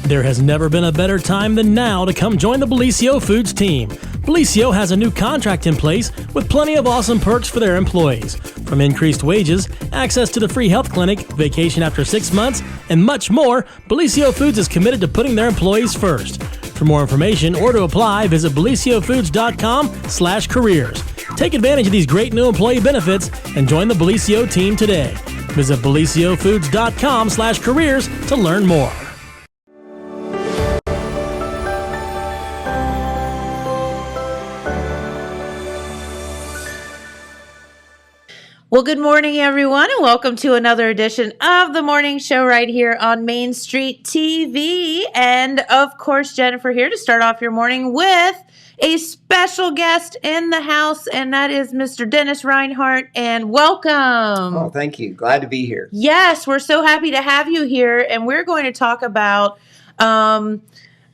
There has never been a better time than now to come join the Bellisio Foods team. Bellisio has a new contract in place with plenty of awesome perks for their employees. From increased wages, access to the free health clinic, vacation after 6 months, and much more, Bellisio Foods is committed to putting their employees first. For more information or to apply, visit BellisioFoods.com/careers. Take advantage of these great new employee benefits and join the Bellisio team today. Visit BellisioFoods.com/careers to learn more. Well, good morning, everyone, and welcome to another edition of the morning show right here on Main Street TV. And, of course, Jennifer here to start off your morning with a special guest in the house, and that is Mr. Dennis Reinhart, and welcome. Oh, thank you. Glad to be here. Yes, we're so happy to have you here, and we're going to talk about a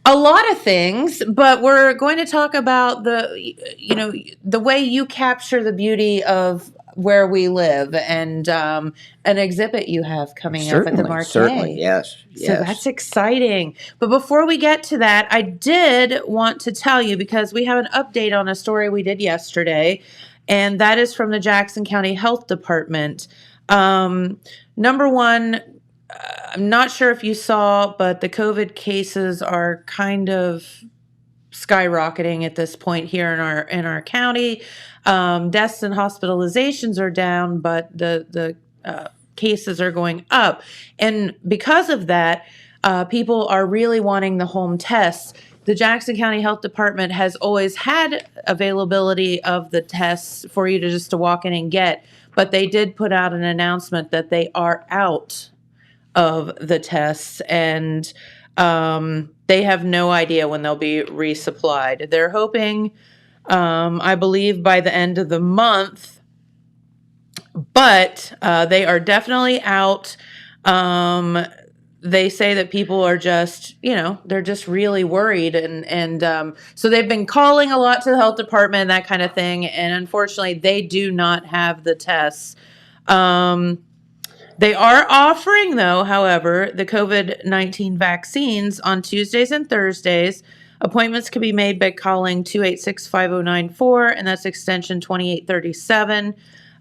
lot of things, but we're going to talk about the way you capture the beauty of where we live, and an exhibit you have coming up at the Markay. Certainly, yes. So that's exciting. But before we get to that, I did want to tell you, because we have an update on a story we did yesterday, and that is from the Jackson County Health Department. Number one, I'm not sure if you saw, but the COVID cases are kind of skyrocketing at this point here in our county. Deaths and hospitalizations are down, but the cases are going up. And because of that, people are really wanting the home tests. The Jackson County Health Department has always had availability of the tests for you to walk in and get, but they did put out an announcement that they are out of the tests, and they have no idea when they'll be resupplied. They're hoping, I believe, by the end of the month, but they are definitely out. They say that people are just, they're just really worried. And so they've been calling a lot to the health department, that kind of thing. And unfortunately, they do not have the tests. They are offering, though, however, the COVID-19 vaccines on Tuesdays and Thursdays. Appointments can be made by calling 286-5094, and that's extension 2837.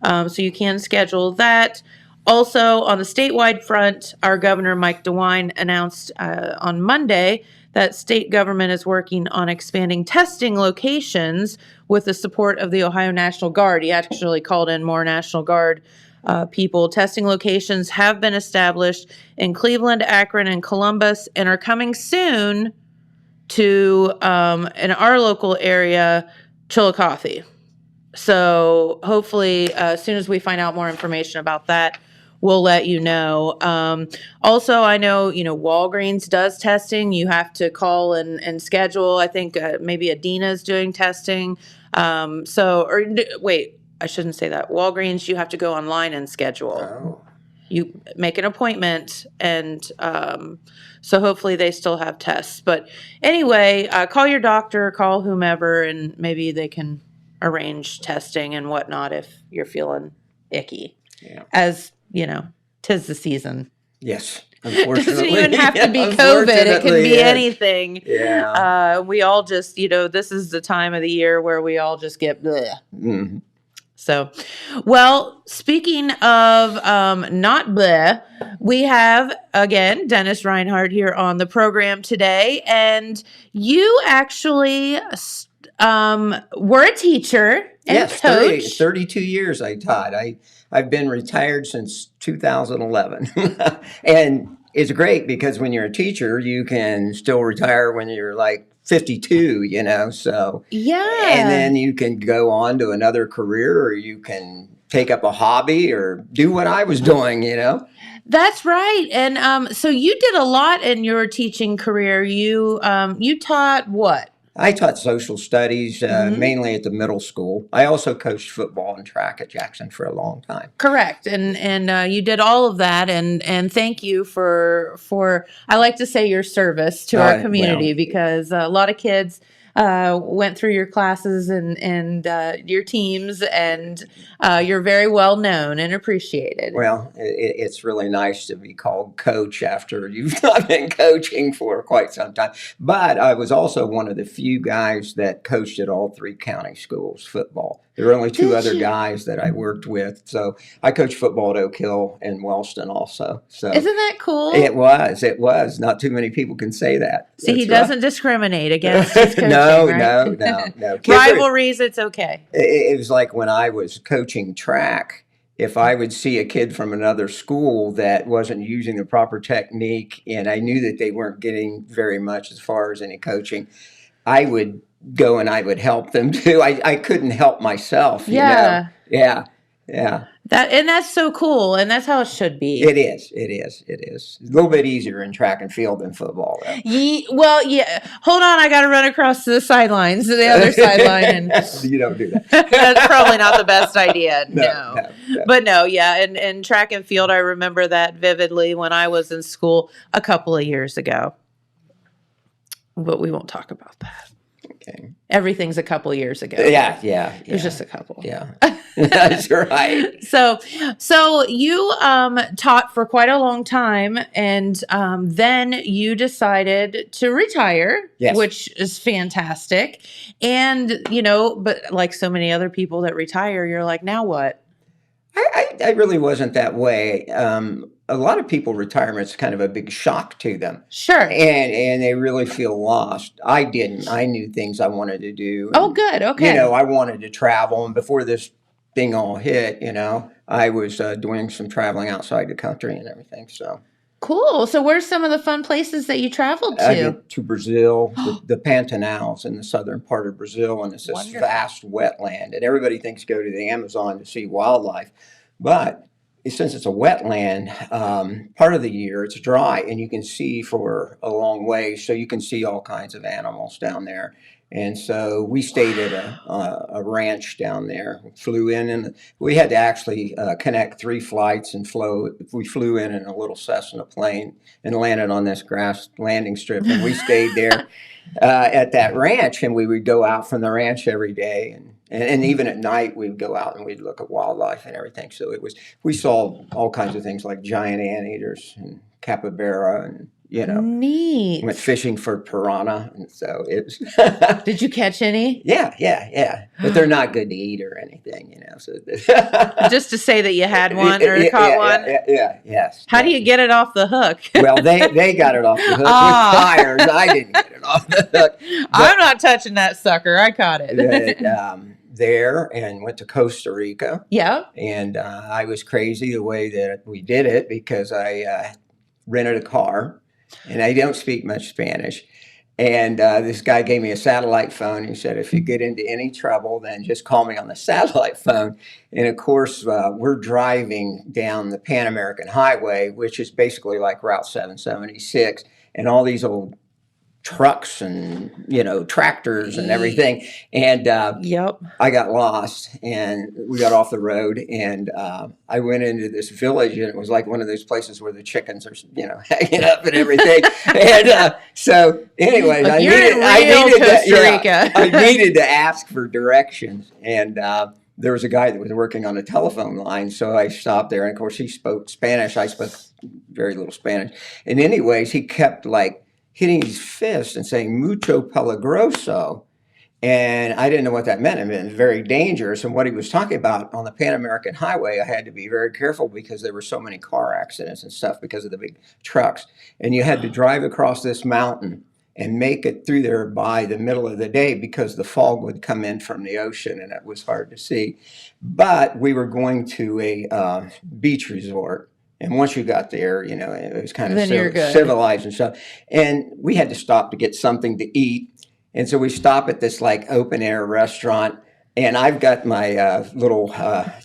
So you can schedule that. Also, on the statewide front, our Governor Mike DeWine announced on Monday that state government is working on expanding testing locations with the support of the Ohio National Guard. He actually called in more National Guard people. Testing locations have been established in Cleveland, Akron, and Columbus, and are coming soon to, in our local area, Chillicothe. So hopefully, as soon as we find out more information about that, we'll let you know. Also, I know, Walgreens does testing. You have to call and schedule. I think maybe Adina is doing testing. Wait, I shouldn't say that. Walgreens, you have to go online and schedule. Oh. You make an appointment, and so hopefully they still have tests. But anyway, call your doctor, call whomever, and maybe they can arrange testing and whatnot if you're feeling icky. Yeah. As, 'tis the season. Yes. It doesn't even have to be COVID. It can be anything. Yeah. We all just, this is the time of the year where we all just get bleh. Mm-hmm. So, well, speaking of not bleh, we have, again, Dennis Reinhart here on the program today. And you actually were a teacher and coach. 32 years I taught. I've been retired since 2011. And it's great because when you're a teacher, you can still retire when you're like 52, so. Yeah. And then you can go on to another career, or you can take up a hobby or do what I was doing, That's right. And so you did a lot in your teaching career. You taught what? I taught social studies, mainly at the middle school. I also coached football and track at Jackson for a long time. Correct. And you did all of that. And thank you for I like to say, your service to our community, because a lot of kids went through your classes and your teams, and you're very well known and appreciated. Well, it's really nice to be called coach after you've not been coaching for quite some time. But I was also one of the few guys that coached at all 3 county schools football. There were only 2 other guys that I worked with. So I coached football at Oak Hill and Wellston also. So isn't that cool? It was. Not too many people can say that. See, he doesn't discriminate against his coaching, No. Rivalries, it's okay. It was like when I was coaching track. If I would see a kid from another school that wasn't using the proper technique and I knew that they weren't getting very much as far as any coaching, I would go and I would help them too. I couldn't help myself. Yeah. Yeah. That's so cool, and that's how it should be. It is. A little bit easier in track and field than football, though. Yeah. Hold on, I got to run across to the sidelines, to the other sideline, and you don't do that. That's probably not the best idea. No. But no, yeah, and track and field, I remember that vividly when I was in school a couple of years ago. But we won't talk about that. Okay. Everything's a couple years ago. Yeah. It was just a couple. Yeah. That's right. So you taught for quite a long time, and then you decided to retire, yes. which is fantastic. And, but like so many other people that retire, you're like, now what? I really wasn't that way. A lot of people, retirement's kind of a big shock to them. Sure. And they really feel lost. I didn't. I knew things I wanted to do. Oh, good. Okay. I wanted to travel. And before this thing all hit, I was doing some traveling outside the country and everything. So cool. So where's some of the fun places that you traveled to? I went to Brazil, the Pantanals in the southern part of Brazil. And it's this Wonderful. vast wetland. And everybody thinks go to the Amazon to see wildlife. But since it's a wetland, part of the year it's dry and you can see for a long way. So you can see all kinds of animals down there. And so we stayed at a ranch down there, flew in, and we had to actually connect 3 flights and we flew in a little Cessna plane and landed on this grass landing strip. And we stayed there at that ranch, and we would go out from the ranch every day. And even at night, we'd go out and we'd look at wildlife and everything. So we saw all kinds of things like giant anteaters and capybara and, Neat. went fishing for piranha. And so it was. Did you catch any? Yeah. But they're not good to eat or anything, So just to say that you had one or caught one? Yes. How do you get it off the hook? Well, they got it off the hook with tires. I didn't get it off the hook. I'm not touching that sucker. I caught it. There and went to Costa Rica. Yeah. And I was crazy the way that we did it because I rented a car and I don't speak much Spanish. And this guy gave me a satellite phone. He said, if you get into any trouble, then just call me on the satellite phone. And of course, we're driving down the Pan American Highway, which is basically like Route 776, and all these old trucks and tractors and everything, and I got lost and we got off the road, and I went into this village, and it was like one of those places where the chickens are hanging up and everything. And so anyways, I needed to ask for directions, and there was a guy that was working on a telephone line, so I stopped there, and of course he spoke Spanish. I spoke very little Spanish, and anyways he kept hitting his fist and saying mucho peligroso. And I didn't know what that meant. It meant very dangerous. And what he was talking about on the Pan American Highway, I had to be very careful because there were so many car accidents and stuff because of the big trucks. And you had to drive across this mountain and make it through there by the middle of the day because the fog would come in from the ocean and it was hard to see. But we were going to a beach resort. And once you got there, it was kind of civilized and stuff. And we had to stop to get something to eat. And so we stop at this open air restaurant. And I've got my little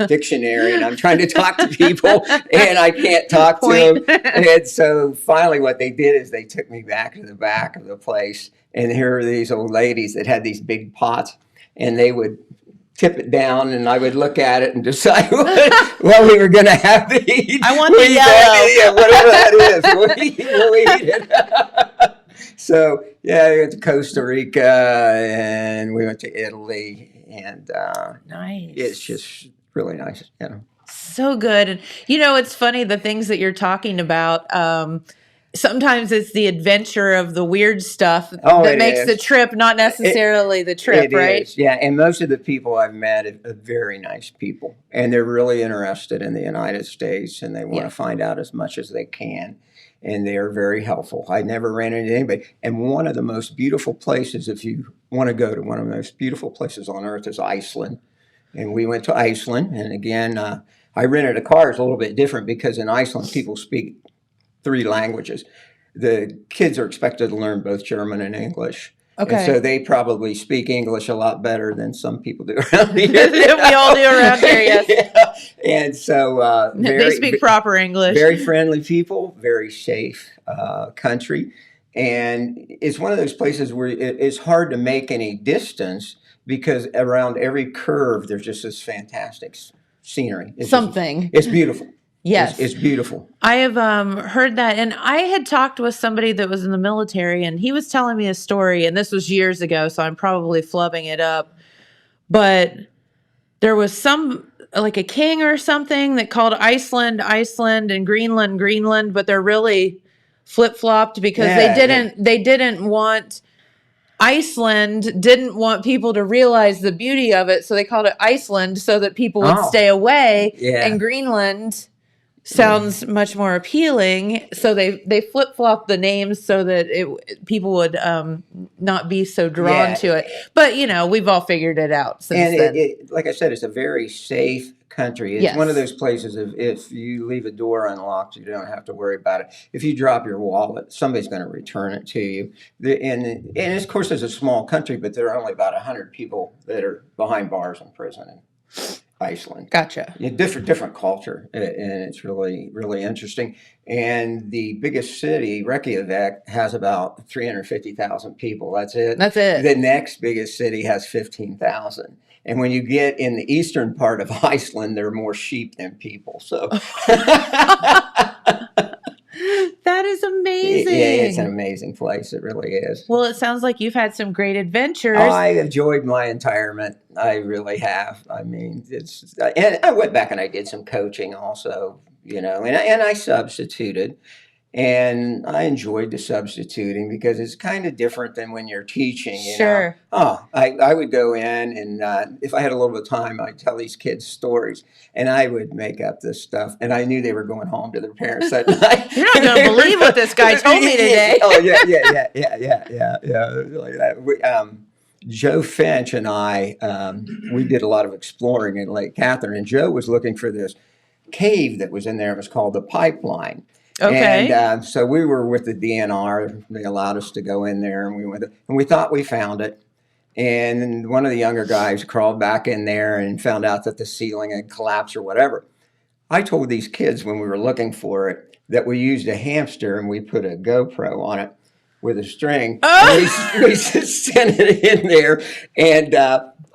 dictionary, and I'm trying to talk to people, and I can't talk to them. And so finally what they did is they took me back to the back of the place. And here are these old ladies that had these big pots, and they would tip it down, and I would look at it and decide what we were going to have to eat. I want the yellow. Whatever that is. We'll eat it. So yeah, we went to Costa Rica and we went to Italy, and Nice. it's just really nice. So good. And it's funny the things that you're talking about. Sometimes it's the adventure of the weird stuff that makes the trip, not necessarily the trip, right? It is, yeah. And most of the people I've met are very nice people, and they're really interested in the United States, and they want to find out as much as they can. And they are very helpful. I never ran into anybody. And one of the most beautiful places, if you want to go to one of the most beautiful places on earth, is Iceland. And we went to Iceland, and again, I rented a car. It's a little bit different because in Iceland, people speak 3 languages. The kids are expected to learn both German and English. Okay. And so they probably speak English a lot better than some people do around here. We all do around here, yes. Yeah. And so they speak proper English. Very friendly people, very safe country. And it's one of those places where it's hard to make any distance because around every curve, there's just this fantastic scenery. It's beautiful. Yes. It's beautiful. I have heard that. And I had talked with somebody that was in the military, and he was telling me a story, and this was years ago, so I'm probably flubbing it up. But there was like a king or something that called Iceland, Iceland, and Greenland, Greenland, but they're really flip-flopped because they didn't want... Iceland didn't want people to realize the beauty of it, so they called it Iceland so that people would stay away. Yeah. And Greenland sounds much more appealing, so they flip-flopped the names so that people would not be so drawn to it. But, we've all figured it out since then. Like I said, it's a very safe country. It's one of those places if you leave a door unlocked, you don't have to worry about it. If you drop your wallet, somebody's going to return it to you. And of course, it's a small country, but there are only about 100 people that are behind bars in prison in Iceland. Gotcha. Different culture, and it's really, really interesting. And the biggest city, Reykjavik, has about 350,000 people. That's it. The next biggest city has 15,000. And when you get in the eastern part of Iceland, there are more sheep than people. So that is amazing. Yeah, it's an amazing place. It really is. Well, it sounds like you've had some great adventures. I enjoyed my retirement. I really have. I mean, and I went back and I did some coaching also, and I substituted. And I enjoyed the substituting because it's kind of different than when you're teaching. Sure. I would go in and if I had a little bit of time, I'd tell these kids stories and I would make up this stuff. And I knew they were going home to their parents that night. You're not going to believe what this guy told me today. Oh, yeah. Like that. Joe Finch and I, we did a lot of exploring in Lake Catherine. And Joe was looking for this cave that was in there. It was called the Pipeline. Okay. And so we were with the DNR. They allowed us to go in there, and we went. And we thought we found it. And one of the younger guys crawled back in there and found out that the ceiling had collapsed or whatever. I told these kids when we were looking for it that we used a hamster and we put a GoPro on it with a string. Oh! And we sent it in there, and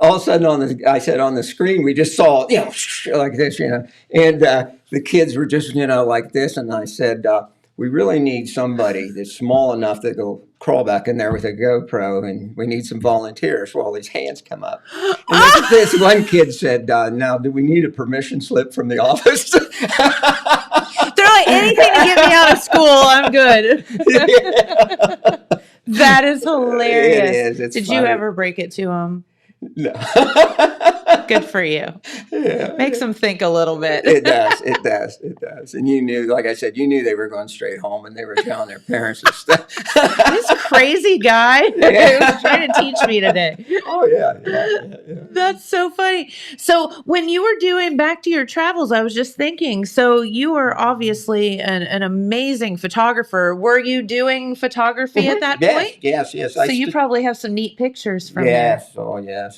all of a sudden on the screen we just saw like this, and the kids were just like this, and I said we really need somebody that's small enough that will crawl back in there with a GoPro, and we need some volunteers. Well, these hands come up, and this one kid said, "Now, do we need a permission slip from the office?" They're like, anything to get me out of school, I'm good. That is hilarious. It is. It's Did funny. you ever break it to them? No. Good for you. Yeah. Makes them think a little bit. It does. And you knew, like I said, they were going straight home and they were telling their parents and stuff. This crazy guy was trying to teach me today. Oh, yeah. That's so funny. So when you were doing back to your travels, I was just thinking, so you were obviously an amazing photographer. Were you doing photography at that point? Yes. So you probably have some neat pictures from there. Yes. Oh, yes.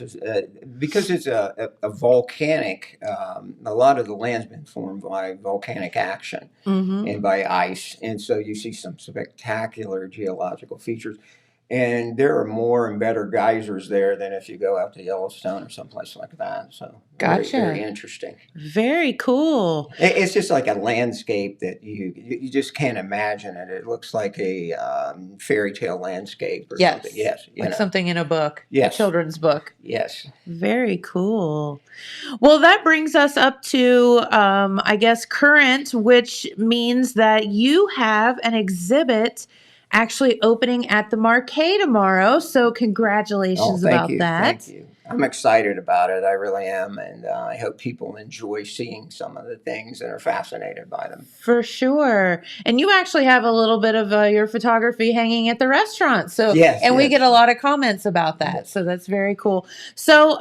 Because it's a volcanic, a lot of the land's been formed by volcanic action and by ice. And so you see some spectacular geological features. And there are more and better geysers there than if you go out to Yellowstone or someplace like that. So Gotcha. very interesting. Very cool. It's just like a landscape that you just can't imagine it. It looks like a fairy tale landscape or Yes. something. Yes. Like something in a book. Yes. A children's book. Yes. Very cool. Well, that brings us up to, I guess, current, which means that you have an exhibit actually opening at the Markay tomorrow. So congratulations about that. Thank you. I'm excited about it. I really am. And I hope people enjoy seeing some of the things and are fascinated by them. For sure. And you actually have a little bit of your photography hanging at the restaurant. So, Yes, and we yes. get a lot of comments about that. Yes. So that's very cool. So,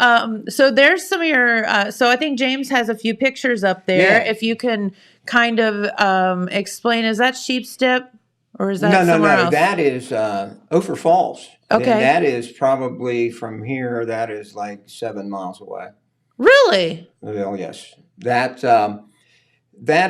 so there's some of your, so I think James has a few pictures up there. Yeah. If you can kind of explain, is that Sheep's Dip or is that somewhere else? That is Ophir Falls. Okay. And that is probably from here, that is like 7 miles away. Really? Oh, yes. That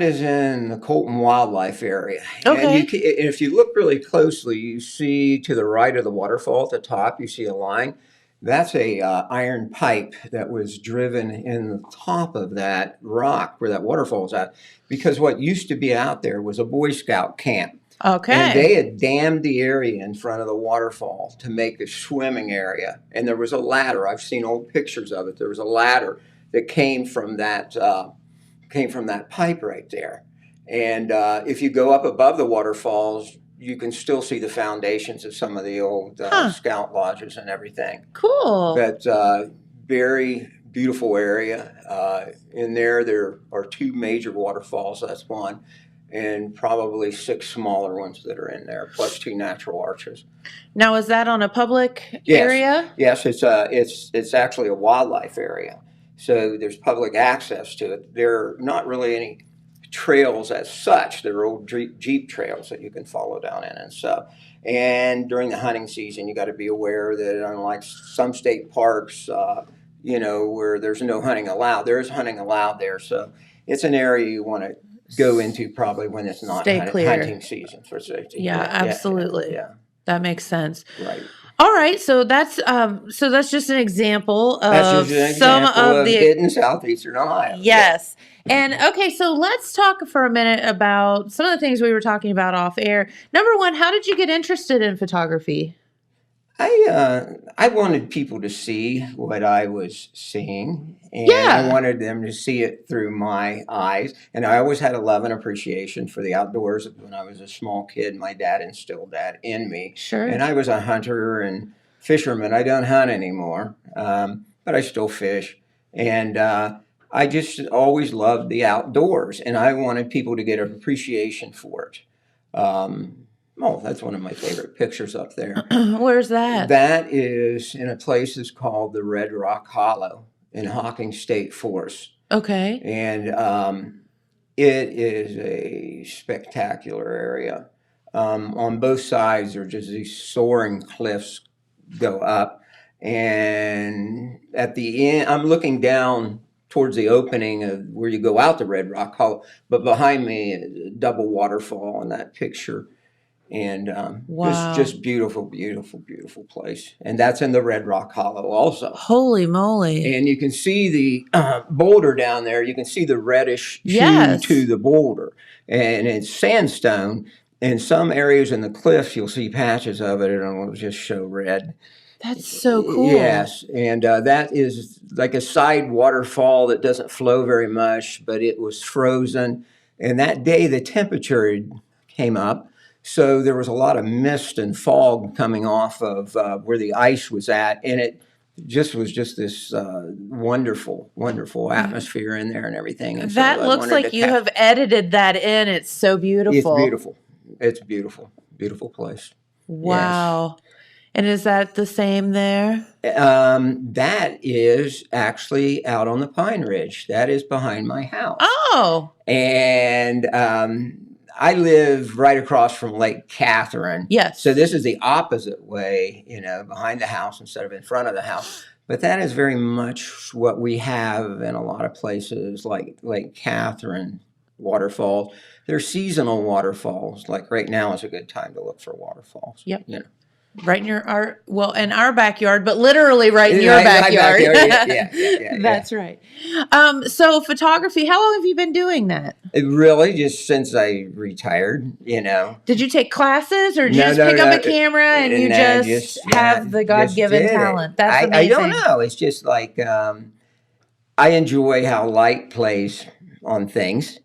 is in the Colton Wildlife Area. Okay. And if you look really closely, you see to the right of the waterfall at the top, you see a line. That's a iron pipe that was driven in the top of that rock where that waterfall is at. Because what used to be out there was a Boy Scout camp. Okay. And they had dammed the area in front of the waterfall to make a swimming area. And there was a ladder. I've seen old pictures of it. There was a ladder that came from that pipe right there. And if you go up above the waterfalls, you can still see the foundations of some of the old scout lodges and everything. Cool. But very beautiful area. In there are 2 major waterfalls. That's one. And probably 6 smaller ones that are in there, plus 2 natural arches. Now, is that on a public area? Yes, it's actually a wildlife area. So there's public access to it. There are not really any trails as such. There are old Jeep trails that you can follow down in and stuff. And during the hunting season, you got to be aware that unlike some state parks, where there's no hunting allowed, there is hunting allowed there. So it's an area you want to go into probably when it's not hunting season for safety. Yeah, absolutely. Yeah. That makes sense. Right. All right, so that's just an example of some of the hidden Southeastern Ohio. Yes. And okay, so let's talk for a minute about some of the things we were talking about off air. Number one, how did you get interested in photography? I wanted people to see what I was seeing, and I wanted them to see it through my eyes. And I always had a love and appreciation for the outdoors. When I was a small kid, my dad instilled that in me. Sure. And I was a hunter and fisherman. I don't hunt anymore, but I still fish. And I just always loved the outdoors, and I wanted people to get an appreciation for it. That's one of my favorite pictures up there. Where's that? That is in a place that's called the Red Rock Hollow in Hawking State Forest. Okay. And it is a spectacular area. On both sides, there are just these soaring cliffs go up. And at the end, I'm looking down towards the opening of where you go out the Red Rock Hollow. But behind me is a double waterfall in that picture. And wow. just beautiful, beautiful, beautiful place. And that's in the Red Rock Hollow also. Holy moly. And you can see the boulder down there. You can see the reddish hue to the boulder. And it's sandstone. In some areas in the cliffs, you'll see patches of it, and it'll just show red. That's so cool. Yes. And that is like a side waterfall that doesn't flow very much, but it was frozen. And that day, the temperature came up. So there was a lot of mist and fog coming off of where the ice was at, and it was just this wonderful, wonderful atmosphere in there and everything. And that so looks like you have edited that in. It's so beautiful. It's beautiful. It's beautiful. Beautiful place. Wow. Yes. And is that the same there? That is actually out on the Pine Ridge. That is behind my house. Oh. And I live right across from Lake Catherine. Yes. So this is the opposite way, behind the house instead of in front of the house. But that is very much what we have in a lot of places like Lake Catherine waterfalls. They're seasonal waterfalls. Like right now is a good time to look for waterfalls. Yep. Right in in our backyard, but literally right in your Right, my backyard. Yeah. That's right. So photography, how long have you been doing that? It really just since I retired, Did you take classes or did you No, just no, pick up no. a camera and you And just have the just God-given did it. talent? That's I don't amazing. know. It's just like I enjoy how light plays on things.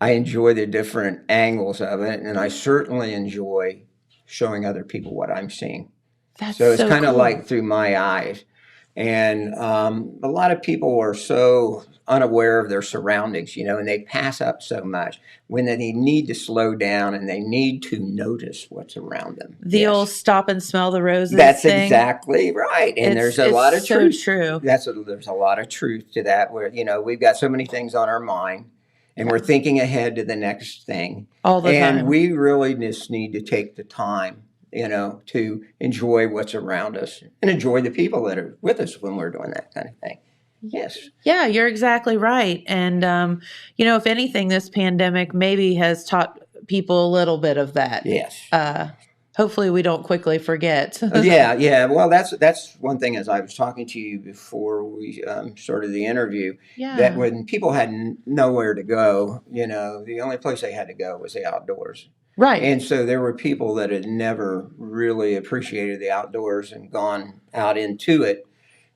I enjoy the different angles of it, and I certainly enjoy showing other people what I'm seeing. That's So it's so kind of cool. like through my eyes. And a lot of people are so unaware of their surroundings, and they pass up so much when they need to slow down and they need to notice what's around them. The old stop and smell the roses That's thing. exactly right. And there's a lot of so truth. true. There's a lot of truth to that where, we've got so many things on our mind and we're thinking ahead to the next thing. All the time. And we really just need to take the time, to enjoy what's around us and enjoy the people that are with us when we're doing that kind of thing. Yes. Yeah, you're exactly right. And, if anything, this pandemic maybe has taught people a little bit of that. Yes. Hopefully we don't quickly forget. Yeah. Well, that's one thing as I was talking to you before we started the interview, that when people had nowhere to go, the only place they had to go was the outdoors. Right. And so there were people that had never really appreciated the outdoors and gone out into it.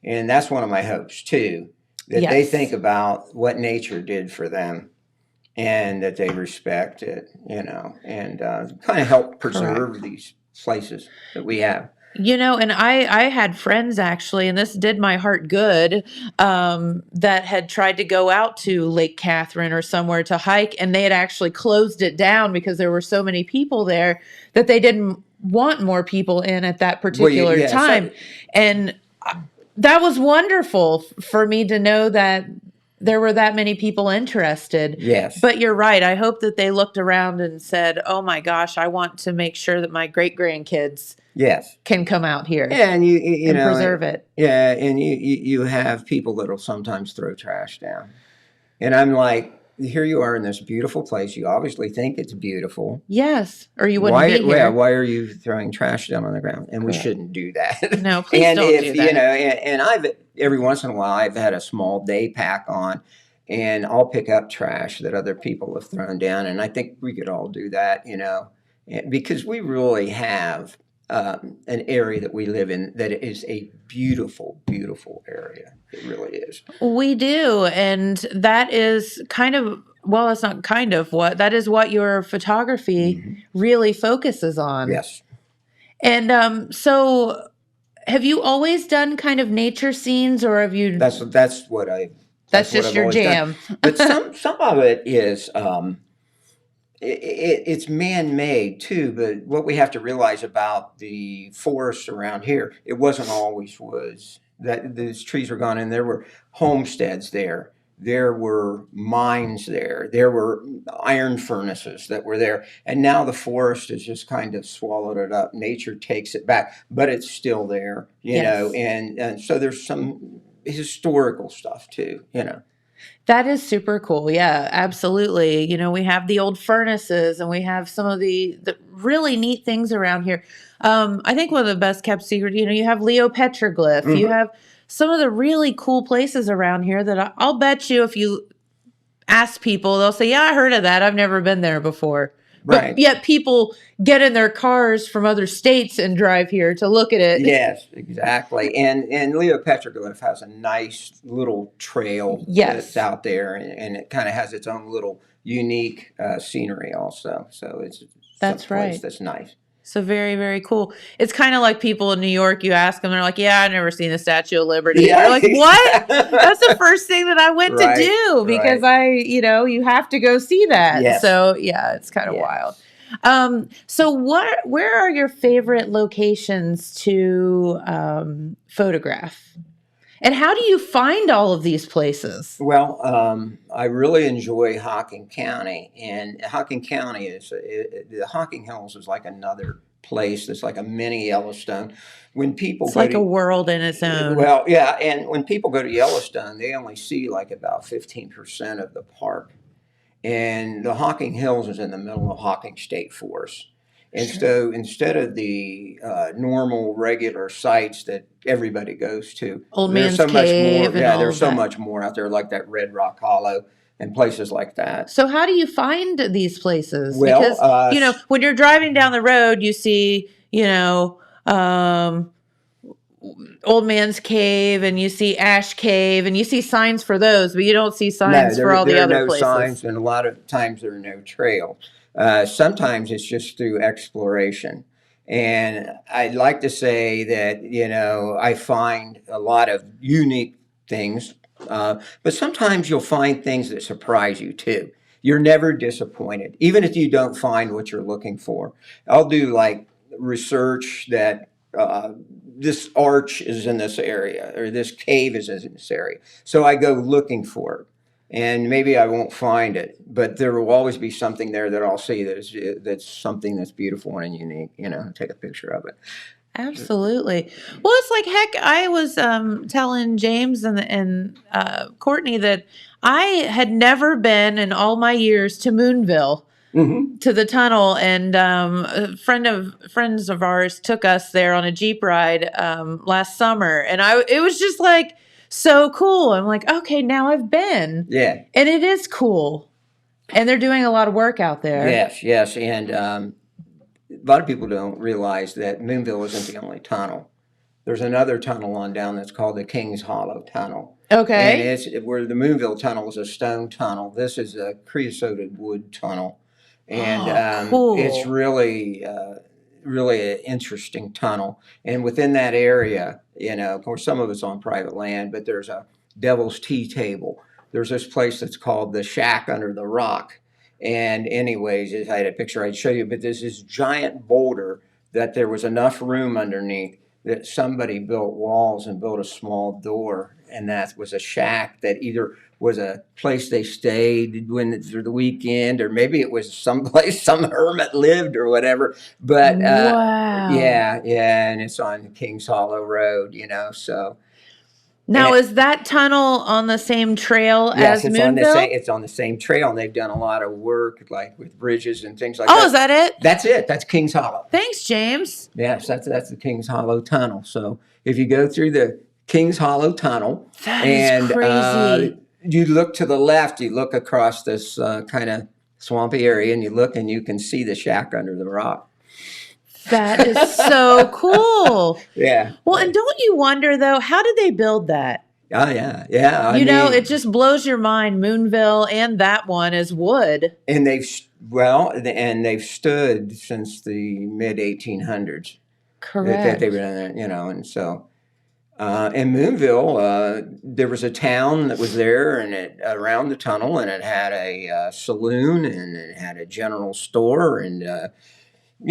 And that's one of my hopes too, that they think about what nature did for them and that they respect it, and kind of help preserve these places that we have. And I had friends actually, and this did my heart good, that had tried to go out to Lake Catherine or somewhere to hike, and they had actually closed it down because there were so many people there that they didn't want more people in at that particular time. And that was wonderful for me to know that there were that many people interested. Yes. But you're right. I hope that they looked around and said, oh my gosh, I want to make sure that my great grandkids can come out here. Yeah, and you know, preserve it. Yeah, and you have people that'll sometimes throw trash down. And I'm like, here you are in this beautiful place. You obviously think it's beautiful. Yes, or you wouldn't be here. Yeah, why are you throwing trash down on the ground? And we shouldn't do that. No, please don't do that. And I've every once in a while I've had a small day pack on, and I'll pick up trash that other people have thrown down, and I think we could all do that, because we really have an area that we live in that is a beautiful, beautiful area. It really is. We do, and that is kind of, well, it's not kind of that is what your photography really focuses on. Yes. And so have you always done kind of nature scenes, or have you? That's what I. That's just your jam. But some of it is. It's man-made too, but what we have to realize about the forests around here, it wasn't always woods. That those trees were gone, and there were homesteads there. There were mines there. There were iron furnaces that were there, and now the forest has just kind of swallowed it up. Nature takes it back, but it's still there, you know. And so there's some historical stuff too, That is super cool. Yeah, absolutely. We have the old furnaces, and we have some of the really neat things around here. I think one of the best kept secrets, you have Leo petroglyph. Mm-hmm. You have some of the really cool places around here that I'll bet you if you ask people, they'll say, yeah, I heard of that. I've never been there before. Right. But yet people get in their cars from other states and drive here to look at it. Yes, exactly. And Leo petroglyph has a nice little trail that's out there, and it kind of has its own little unique scenery also. So it's that's right. Place that's nice. So very, very cool. It's kind of like people in New York, you ask them, they're like, yeah, I've never seen the Statue of Liberty. Yeah, they're like, what? That's the first thing that I went to do because you have to go see that. Yes. So yeah, it's kind of wild. So where are your favorite locations to photograph? And how do you find all of these places? Well, I really enjoy Hocking County, and Hocking County the Hocking Hills is like another place that's like a mini Yellowstone. When people it's like a world in its own. Well, yeah, and when people go to Yellowstone, they only see like about 15% of the park, and the Hocking Hills is in the middle of Hocking State Forest. And so instead of the normal regular sites that everybody goes to, Old there's Man's so much Cave more. and Yeah, all there's of so that. much more out there, like that Red Rock Hollow and places like that. So how do you find these places? Well, Because, when you're driving down the road, you see, Old Man's Cave and you see Ash Cave and you see signs for those, but you don't see no, signs for all the there are other no places. signs, and a lot of times there are no trails. Sometimes it's just through exploration. And I'd like to say that, I find a lot of unique things, but sometimes you'll find things that surprise you too. You're never disappointed, even if you don't find what you're looking for. I'll do like research that this arch is in this area or this cave is in this area. So I go looking for it. And maybe I won't find it, but there will always be something there that I'll see that's something that's beautiful and unique. Take a picture of it. Absolutely. Well, it's like heck. I was telling James and Courtney that I had never been in all my years to Moonville, to the tunnel, and friends of ours took us there on a Jeep ride last summer, and it was just like so cool. I'm like, okay, now I've been, Yeah. and it is cool, and they're doing a lot of work out there. Yes, and a lot of people don't realize that Moonville isn't the only tunnel. There's another tunnel on down that's called the Kings Hollow Tunnel. Okay. And it's where the Moonville tunnel is a stone tunnel. This is a creosoted wood tunnel. And cool. It's really an interesting tunnel. And within that area, of course, some of it's on private land, but there's a Devil's Tea Table. There's this place that's called the Shack Under the Rock. And anyways, I had a picture I'd show you, but there's this giant boulder that there was enough room underneath that somebody built walls and built a small door. And that was a shack that either was a place they stayed through the weekend, or maybe it was someplace some hermit lived or whatever. But wow. Yeah, and it's on Kings Hollow Road, so. Now, is that tunnel on the same trail Yes, as Moonville? it's on the same trail, and they've done a lot of work, like with bridges and things like that. Oh, is that it? That's it. That's Kings Hollow. Thanks, James. Yes, that's the Kings Hollow Tunnel. So if you go through the Kings Hollow Tunnel, That is crazy. You look to the left, you look across this kind of swampy area, and you look and you can see the shack under the rock. That is so cool. Yeah. Well, and don't you wonder, though, how did they build that? Oh, yeah. I mean, it just blows your mind. Moonville and that one is wood. And they've stood since the mid 1800s. Correct. That they were, and so. In Moonville, there was a town that was there, and around the tunnel, and it had a saloon, and it had a general store, and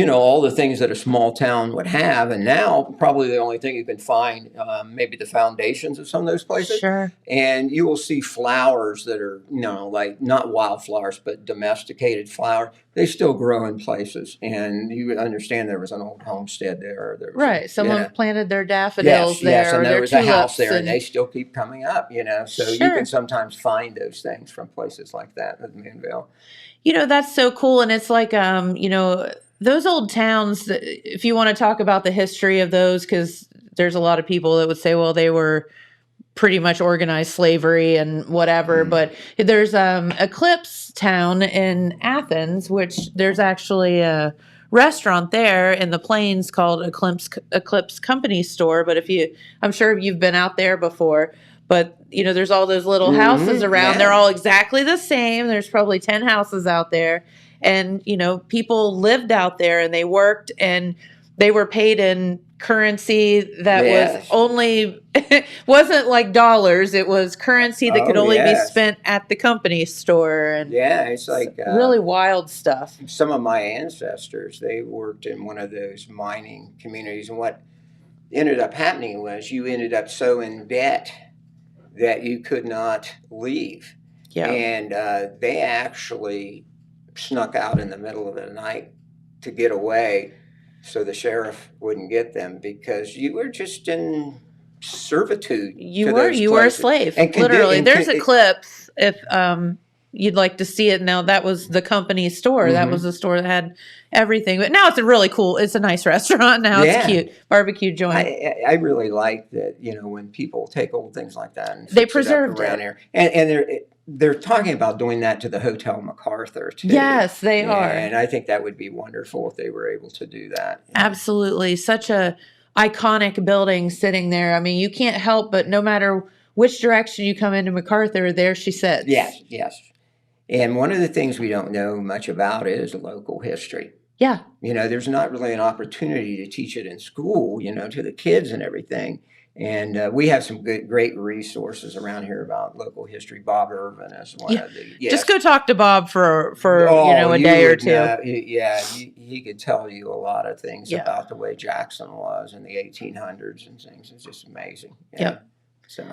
all the things that a small town would have. And now probably the only thing you can find, maybe the foundations of some of those places. Sure. And you will see flowers that are, like not wildflowers, but domesticated flowers. They still grow in places. And you would understand there was an old homestead there. Or there was Right. Someone planted their daffodils there. Yes, and or there their was a house tulips there, and they still keep coming up, So you Sure. can sometimes find those things from places like that at Moonville. That's so cool. And it's like, those old towns, if you want to talk about the history of those, because there's a lot of people that would say, well, they were pretty much organized slavery and whatever. But there's Eclipse Town in Athens, which there's actually a restaurant there in the plains called Eclipse Company Store. But I'm sure you've been out there before. But, there's all those little houses around. Yeah. They're all exactly the same. There's probably 10 houses out there. And, people lived out there and they worked and they were paid in currency that was wasn't like dollars. It was currency that could only be spent at the company store. And it's like really wild stuff. Some of my ancestors, they worked in one of those mining communities. And what ended up happening was you ended up so in debt that you could not leave. Yeah. And they actually snuck out in the middle of the night to get away so the sheriff wouldn't get them, because you were just in servitude. You were a slave. And literally. There's Eclipse. If you'd like to see it. Now that was the company store. That Mhm. was the store that had everything. But now it's a really cool. It's a nice restaurant now. Yeah. It's cute barbecue joint. I really like that, when people take old things like that and They fix it up preserved around it. here. And they're talking about doing that to the Hotel MacArthur too. Yes, they are. And I think that would be wonderful if they were able to do that. Absolutely. Such a iconic building sitting there. I mean, you can't help but no matter which direction you come into MacArthur, there she sits. Yes, yes. And one of the things we don't know much about is local history. Yeah. There's not really an opportunity to teach it in school, to the kids and everything. And we have some great resources around here about local history. Bob Irvin is one of the. Yes. Just go talk to Bob for a you day or would two. know. He could tell you a lot of things Yeah. about the way Jackson was in the 1800s and things. It's just amazing. Yep. So.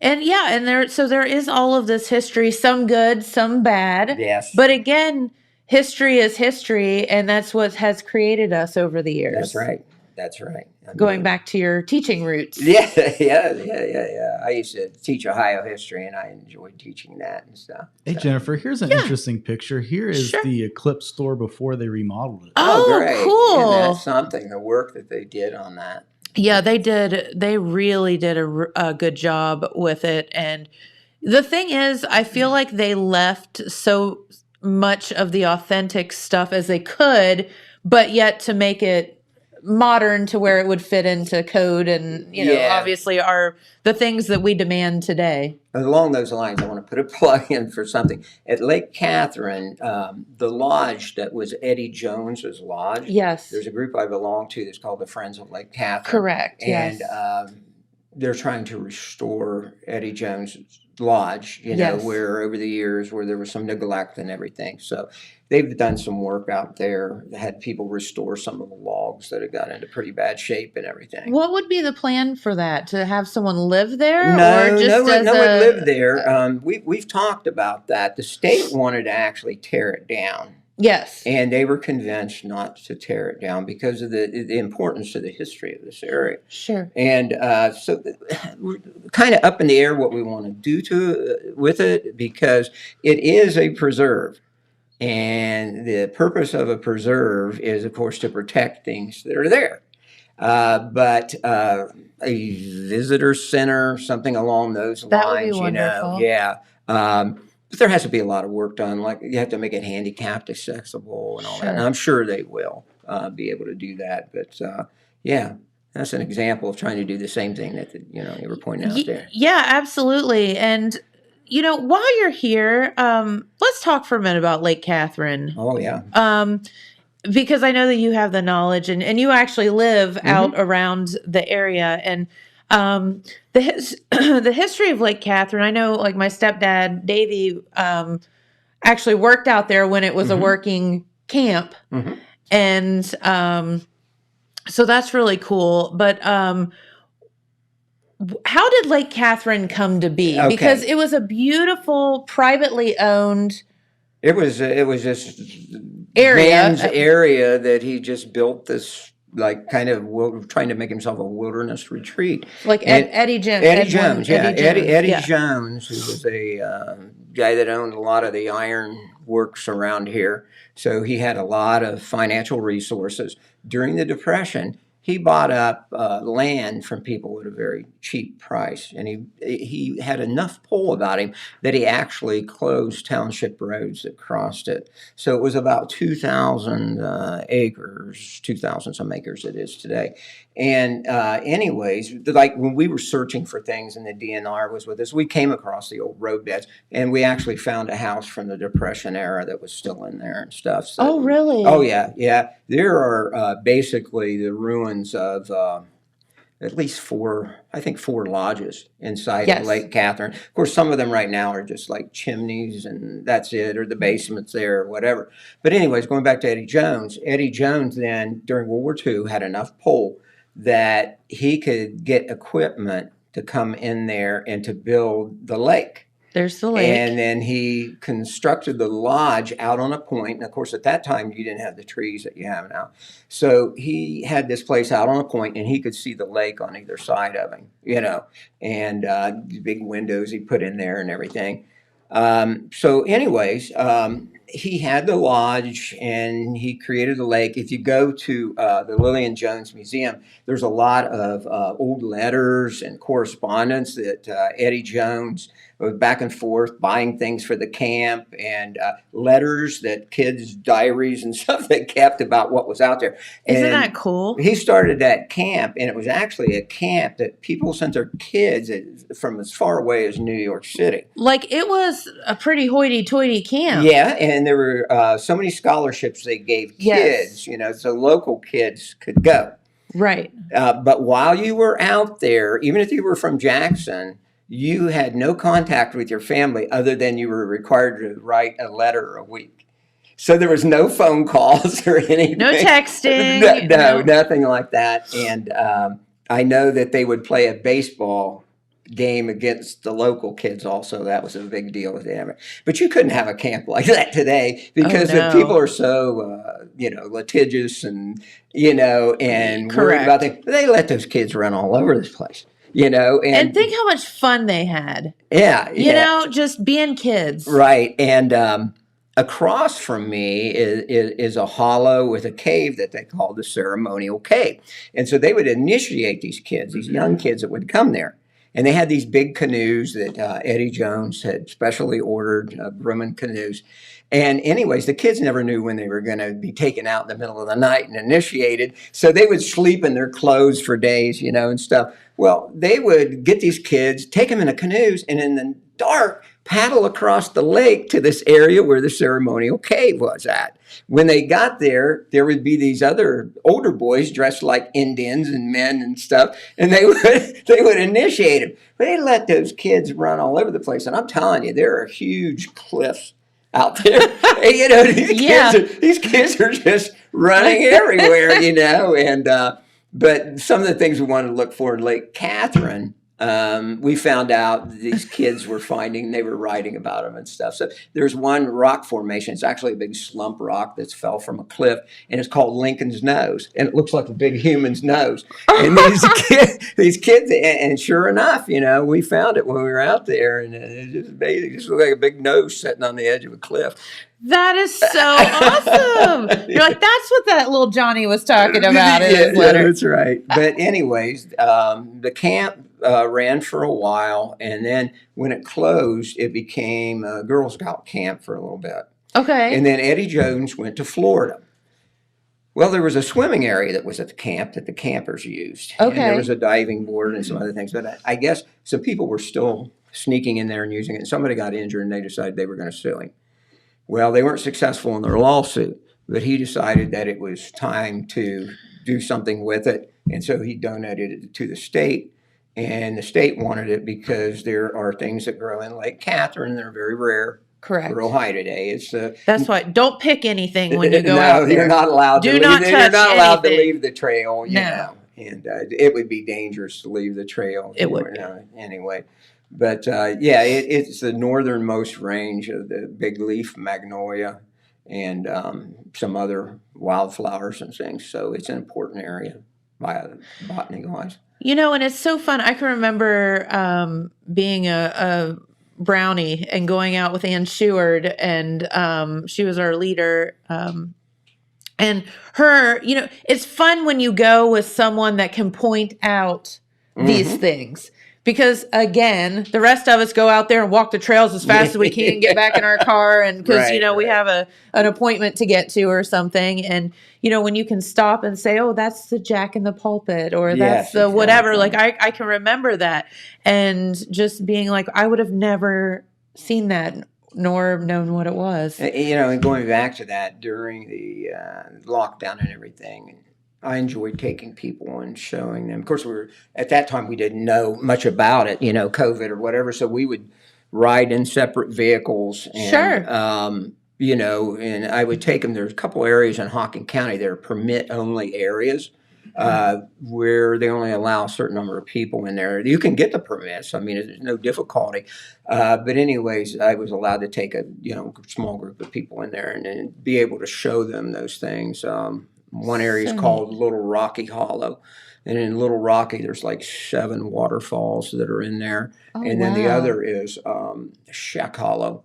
And there is all of this history, some good, some bad. Yes. But again, history is history, and that's what has created us over the years. That's right. Going back to your teaching roots. Yeah. I used to teach Ohio history, and I enjoyed teaching that and stuff. Hey, So. Jennifer, here's an interesting picture. Here is Sure. the Eclipse store before they remodeled it. Oh, Great. cool. Isn't that something, the work that they did on that. Yeah, they did. They really did a good job with it. And the thing is, I feel like they left so much of the authentic stuff as they could, but yet to make it modern to where it would fit into code and, Yeah. obviously are the things that we demand today. Along those lines, I want to put a plug in for something. At Lake Catherine, the lodge that was Eddie Jones's lodge, Yes. there's a group I belong to that's called the Friends of Lake Catherine. Correct. And Yes. they're trying to restore Eddie Jones's lodge, Yes. where over the years where there was some neglect and everything. So they've done some work out there. They had people restore some of the logs that had got into pretty bad shape and everything. What would be the plan for that? To have someone live there? No, or just no one as lived there. We've talked about that. The state wanted to actually tear it down, Yes. and they were convinced not to tear it down because of the importance to the history of this area. Sure. And so we're kind of up in the air what we want to do with it, because it is a preserve. And the purpose of a preserve is, of course, to protect things that are there. But a visitor center, something along those That would be lines, wonderful. yeah. But there has to be a lot of work done. Like you have to make it handicapped accessible and all that. And Sure. I'm sure they will be able to do that. But yeah, that's an example of trying to do the same thing that you were pointing out there. Yeah, absolutely. And while you're here, let's talk for a minute about Lake Catherine. Oh yeah. Because I know that you have the knowledge and you actually live out around the area. And the history of Lake Catherine, I know like my stepdad, Davey, actually worked out there when it was a working camp. And so that's really cool. But how did Lake Catherine come to be? Okay. Because it was a beautiful, privately owned It was this area. man's area that he just built this like kind of trying to make himself a wilderness retreat. Like And Eddie Jones. Eddie Jones, yeah, Eddie yeah. Jones, who was a guy that owned a lot of the iron works around here. So he had a lot of financial resources. During the Depression, he bought up land from people at a very cheap price, and he had enough pull about him that he actually closed township roads that crossed it. So it was about 2,000 acres, 2,000 some acres it is today. And anyways, like when we were searching for things and the DNR was with us, we came across the old roadbeds, and we actually found a house from the Depression era that was still in there and stuff. So, Oh, really? Oh, yeah, yeah. There are basically the ruins of at least four lodges inside Yes. Lake Catherine. Of course, some of them right now are just like chimneys and that's it, or the basements there or whatever. But anyways, going back to Eddie Jones then during World War II had enough pull that he could get equipment to come in there and to build the lake. There's the lake. And then he constructed the lodge out on a point. And of course, at that time, you didn't have the trees that you have now. So he had this place out on a point, and he could see the lake on either side of him, and big windows he put in there and everything. So anyways, he had the lodge and he created the lake. If you go to the Lillian Jones Museum, there's a lot of old letters and correspondence that Eddie Jones was back and forth buying things for the camp, and letters that kids' diaries and stuff they kept about what was out there. Isn't And that cool? he started that camp, and it was actually a camp that people sent their kids from as far away as New York City. Like, it was a pretty hoity-toity camp. Yeah, and there were so many scholarships they gave kids, so local kids could go. Right. But while you were out there, even if you were from Jackson, you had no contact with your family other than you were required to write a letter a week. So there was no phone calls or anything. No texting. No, nothing like that. And I know that they would play a baseball game against the local kids also. That was a big deal with them. But you couldn't have a camp like that today because the people are so, litigious and, and worried about things. They let those kids run all over this place. And think how much fun they had. Yeah. Just being kids. Right. And across from me is a hollow with a cave that they call the Ceremonial Cave. And so they would initiate these kids, these young kids that would come there. And they had these big canoes that Eddie Jones had specially ordered, Grumman canoes. And anyways, the kids never knew when they were going to be taken out in the middle of the night and initiated. So they would sleep in their clothes for days, and stuff. Well, they would get these kids, take them in the canoes, and in the dark, paddle across the lake to this area where the Ceremonial Cave was at. When they got there, there would be these other older boys dressed like Indians and men and stuff, and they would initiate them. But they let those kids run all over the place. And I'm telling you, there are huge cliffs out there. These kids are just running everywhere, and but some of the things we wanted to look for in Lake Catherine, we found out these kids were finding, they were writing about them and stuff. So there's one rock formation. It's actually a big slump rock that's fell from a cliff, and it's called Lincoln's Nose, and it looks like a big human's nose. And these kids, and sure enough, we found it when we were out there, and it just looked like a big nose sitting on the edge of a cliff. That is so awesome. You're like, that's what that little Johnny was talking about in his letter. Yeah, that's right. But anyways, the camp ran for a while, and then when it closed, it became a Girl Scout camp for a little bit. Okay. And then Eddie Jones went to Florida. Well, there was a swimming area that was at the camp that the campers used. Okay. And there was a diving board and some other things. But I guess some people were still sneaking in there and using it. And somebody got injured, and they decided they were going to sue him. Well, they weren't successful in their lawsuit, but he decided that it was time to do something with it. And so he donated it to the state. And the state wanted it because there are things that grow in Lake Catherine that are very rare. Correct. For Ohio today. That's why. Don't pick anything when you go out there. No, you're not allowed to leave. You're not allowed to leave the trail, No. And it would be dangerous to leave the trail. It would. Anyway. But it's the northernmost range of the big leaf magnolia and some other wildflowers and things. So it's an important area botany-wise. And it's so fun. I can remember being a brownie and going out with Ann Sheward, and she was our leader. And her, it's fun when you go with someone that can point out these things. Because, again, the rest of us go out there and walk the trails as fast as we can, get back in our car, and because, we have an appointment to get to or something. And, when you can stop and say, oh, that's the Jack in the Pulpit, or that's the whatever. Like, I can remember that. And just being like, I would have never seen that nor known what it was. And going back to that during the lockdown and everything, I enjoyed taking people and showing them. Of course, at that time we didn't know much about it, COVID or whatever. So we would ride in separate vehicles. And, Sure. And I would take them. There's a couple areas in Hocking County that are permit-only areas where they only allow a certain number of people in there. You can get the permits. I mean, there's no difficulty. But anyways, I was allowed to take a small group of people in there and be able to show them those things. One area is called Little Rocky Hollow. And in Little Rocky, there's like 7 waterfalls that are in there. Oh, And then the wow. other is Shack Hollow.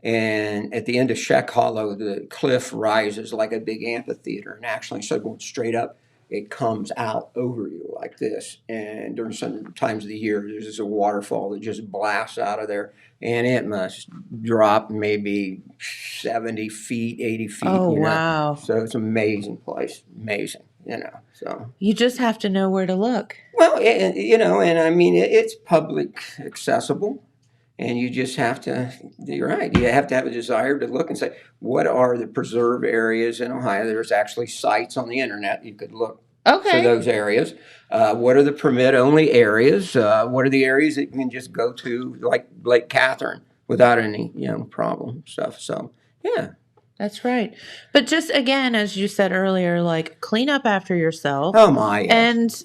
And at the end of Shack Hollow, the cliff rises like a big amphitheater. And actually, instead of going straight up, it comes out over you like this. And during some times of the year, there's just a waterfall that just blasts out of there. And it must drop maybe 70 feet, 80 feet. Oh, you know. wow. So it's an amazing place. Amazing, you know. So You just have to know where to look. well, you know, and I mean, it's public accessible. And you just have to, you're right, you have to have a desire to look and say, what are the preserve areas in Ohio? There's actually sites on the internet you could look for Okay. those areas. What are the permit-only areas? What are the areas that you can just go to, like Lake Catherine, without any, you know, problem stuff? So, yeah. That's right. But just again, as you said earlier, like clean up after yourself. Oh, my. Yes. And,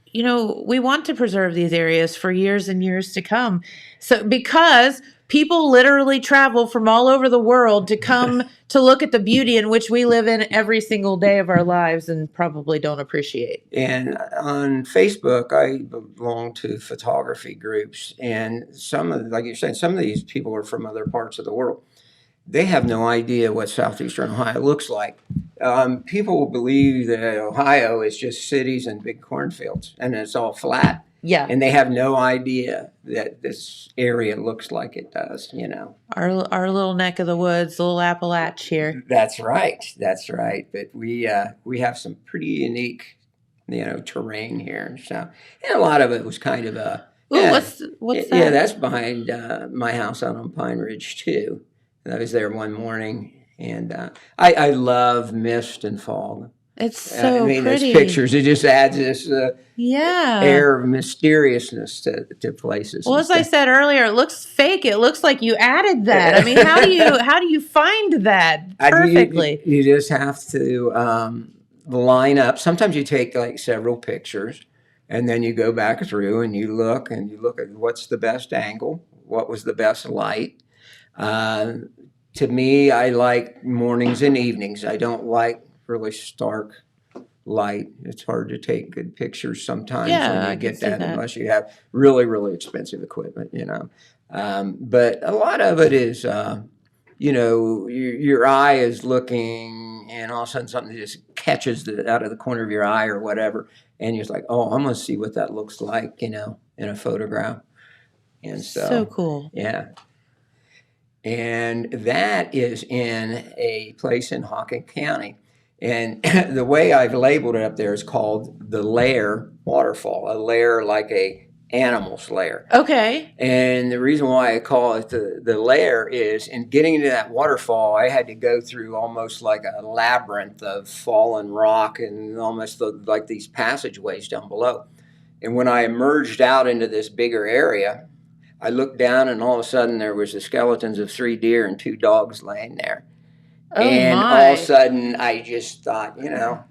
you know, we want to preserve these areas for years and years to come. So, because people literally travel from all over the world to come to look at the beauty in which we live in every single day of our lives and probably don't appreciate. And on Facebook, I belong to photography groups. And some of, like you're saying, some of these people are from other parts of the world. They have no idea what Southeastern Ohio looks like. People believe that Ohio is just cities and big cornfields, and it's all flat. Yeah. And they have no idea that this area looks like it does, you know. Our little neck of the woods, little Appalach here. That's right. That's right. But we have some pretty unique, you know, terrain here. So, and a lot of it was kind of a. Ooh, Yeah, what's that? Yeah, that's behind my house out on Pine Ridge too. And I was there one morning, and I love mist and fog. It's so I mean, pretty. those pictures, it just adds this Yeah. air of mysteriousness to places. Well, and as I stuff. said earlier, it looks fake. It looks like you added that. I mean, how do you find that perfectly? You just have to line up. Sometimes you take like several pictures, and then you go back through and you look at what's the best angle, what was the best light. To me, I like mornings and evenings. I don't like really stark light. It's hard to take good pictures sometimes Yeah, when I you can get see that, that. unless you have really, really expensive equipment, you know. But a lot of it is, you know, your eye is looking, and all of a sudden something just catches out of the corner of your eye or whatever, and you're just like, oh, I'm going to see what that looks like, you know, in a photograph. And So cool. yeah. And that is in a place in Hocking County. And the way I've labeled it up there is called the Layer Waterfall, a layer like a animal's lair. Okay. And the reason why I call it the layer is in getting into that waterfall, I had to go through almost like a labyrinth of fallen rock and almost like these passageways down below. And when I emerged out into this bigger area, I looked down, and all of a sudden there was the skeletons of 3 deer and 2 dogs laying there. Oh, and my. all of a sudden I just thought, you know,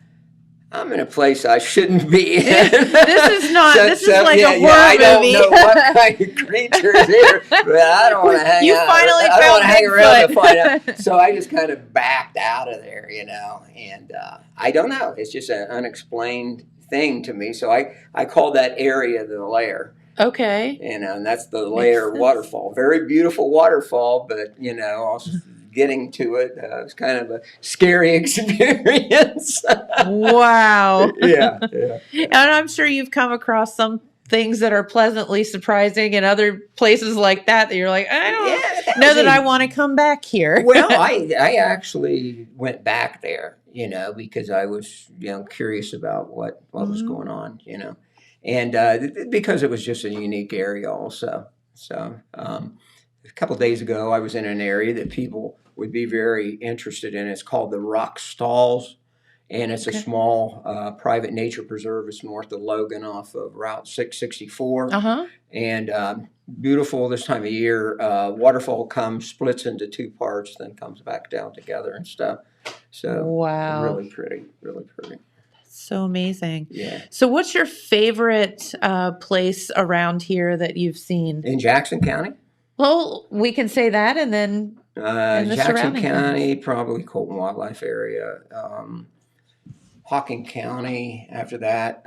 I'm in a place I shouldn't be in. This is not. This is like a horror I don't movie. know what kind of creature is here, but I don't want to hang You out. finally I don't want to found hang around to Bigfoot. find out. So I just kind of backed out of there, you know. And I don't know. It's just an unexplained thing to me. So I call that area the lair. Okay. You know, and that's the Layer sense. Waterfall. Very beautiful waterfall, but, you know, also getting to it was kind of a scary experience. Wow. yeah. And I'm sure you've come across some things that are pleasantly surprising in other places like that you're like, I don't know that I want to come back here. Well, I actually went back there, you know, because I was, you know, curious about what was going on, you know. And because it was just a unique area also. So a couple of days ago, I was in an area that people would be very interested in. It's called the Rock Stalls, and it's a small private nature preserve. It's north of Logan off of Route 664. Uh-huh. And beautiful this time of year. Waterfall comes, splits into 2 parts, then comes back down together and stuff. So Wow. really pretty, really pretty. So amazing. Yeah. So what's your favorite place around here that you've seen? In Jackson County? Well, we can say that and then and the Jackson surrounding County, probably Colton Wildlife Area. Hocking County after that.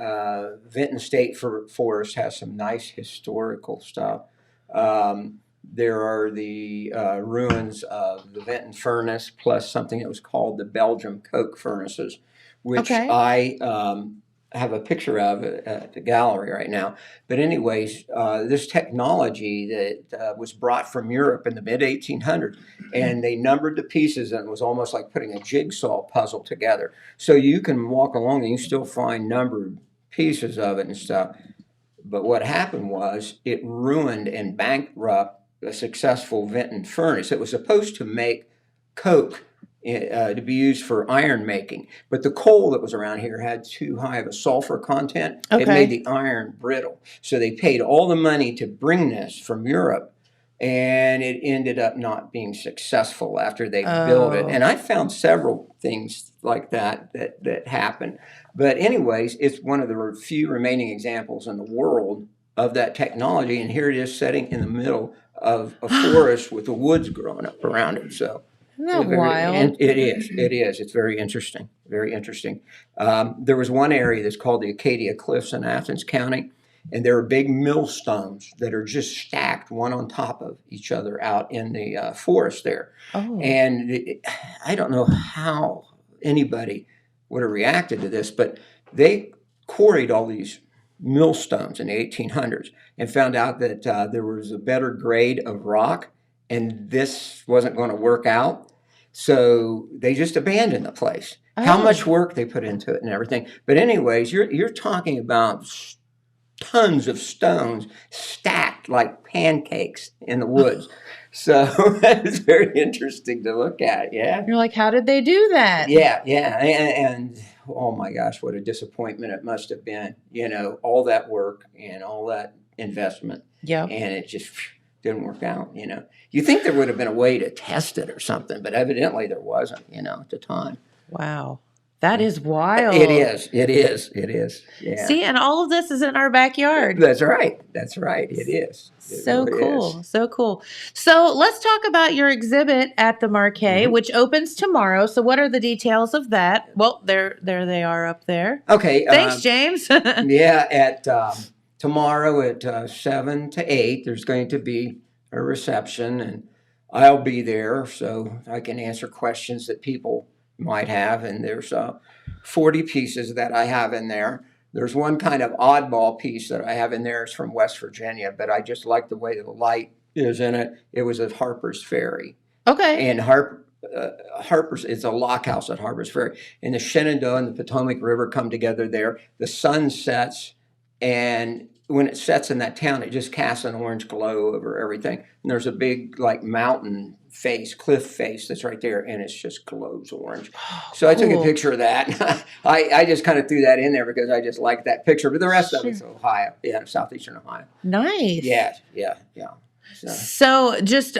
Vinton State Forest has some nice historical stuff. There are the ruins of the Vinton Furnace, plus something that was called the Belgium Coke Furnaces, which Okay. I have a picture of at the gallery right now. But anyways, this technology that was brought from Europe in the mid 1800s, and they numbered the pieces, and it was almost like putting a jigsaw puzzle together. So you can walk along and you still find numbered pieces of it and stuff. But what happened was it ruined and bankrupted a successful Vinton furnace. It was supposed to make coke to be used for iron making, but the coal that was around here had too high of a sulfur content. It Okay. made the iron brittle. So they paid all the money to bring this from Europe, and it ended up not being successful after they built it. Oh. And I found several things like that happened. But anyways, it's one of the few remaining examples in the world of that technology, and here it is sitting in the middle of a forest with the woods growing up around it. So Isn't that very- wild? and it is. It is. It's very interesting. Very interesting. There was one area that's called the Acadia Cliffs in Athens County, and there are big millstones that are just stacked one on top of each other out in the forest there. Oh. And I don't know how anybody would have reacted to this, but they quarried all these millstones in the 1800s and found out that there was a better grade of rock, and this wasn't going to work out. So they just abandoned the place. How Oh. much work they put into it and everything. But anyways, you're talking about tons of stones stacked like pancakes in the woods. So it's very interesting to look at. Yeah. You're like, how did they do that? Yeah. And oh my gosh, what a disappointment it must have been. All that work and all that investment. Yep. And it just didn't work out. You think there would have been a way to test it or something, but evidently there wasn't, at the time. Wow. That is wild. It is. Yeah. See, and all of this is in our backyard. That's right. It is. It So really cool. is. So cool. So let's talk about your exhibit at the Markay, which opens tomorrow. So what are the details of that? Well, there they are up there. Okay. Thanks, James. Yeah, at tomorrow at 7 to 8, there's going to be a reception, and I'll be there so I can answer questions that people might have. And there's 40 pieces that I have in there. There's one kind of oddball piece that I have in there. It's from West Virginia, but I just like the way the light is in it. It was at Harper's Ferry. Okay. And Harper's, it's a lock house at Harper's Ferry. And the Shenandoah and the Potomac River come together there. The sun sets, and when it sets in that town, it just casts an orange glow over everything. And there's a big mountain face, cliff face that's right there, and it just glows orange. So I took a Cool. picture of that. I just kind of threw that in there because I just liked that picture. But the rest of it's Ohio, Southeastern Ohio. Nice. Yeah. So just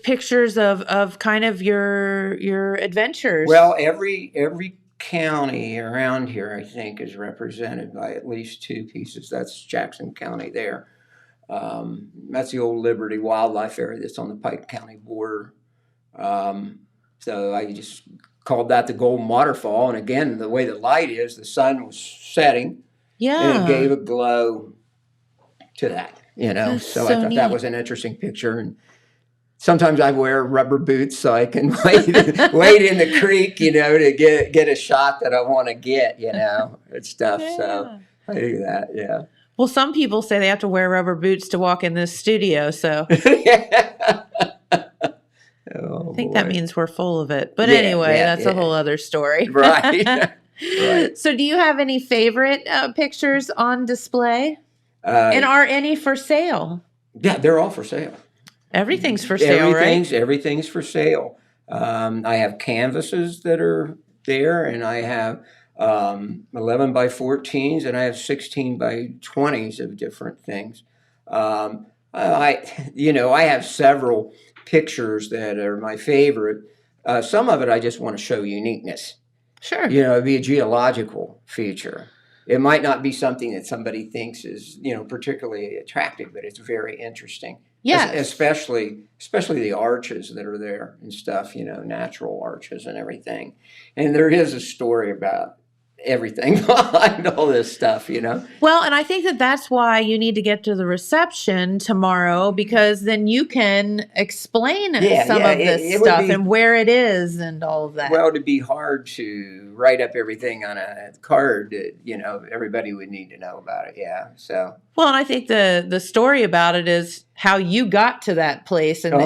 pictures of kind of your adventures. Well, every county around here, I think, is represented by at least 2 pieces. That's Jackson County there. That's the old Liberty Wildlife Area that's on the Pike County border. So I just called that the Golden Waterfall. And again, the way the light is, the sun was setting, and it gave a glow to that. That's So I so thought that neat. was an interesting picture. And sometimes I wear rubber boots so I can wade in the creek, to get a shot that I want to get, and stuff. So I do that, yeah. Well, some people say they have to wear rubber boots to walk in this studio, so Oh, I think boy. that means we're full of it. But Yeah, anyway, yeah, that's a yeah. whole other story. Right. Right. So do you have any favorite pictures on display? Uh, And are any for sale? yeah, they're all for sale. Everything's for sale, right? Everything's for sale. I have canvases that are there, and I have 11 by 14s, and I have 16 by 20s of different things. I have several pictures that are my favorite. Some of it I just want to show uniqueness. Sure. It'd be a geological feature. It might not be something that somebody thinks is, particularly attractive, but it's very interesting. Yeah. Especially the arches that are there and stuff, natural arches and everything. And there is a story about everything behind all this stuff. Well, and I think that that's why you need to get to the reception tomorrow, because then you can explain some of this it stuff would and where it is and all of that. Well, it'd be hard to write up everything on a card that, everybody would need to know about it. Yeah. So. Well, and I think the story about it is how you got to that place and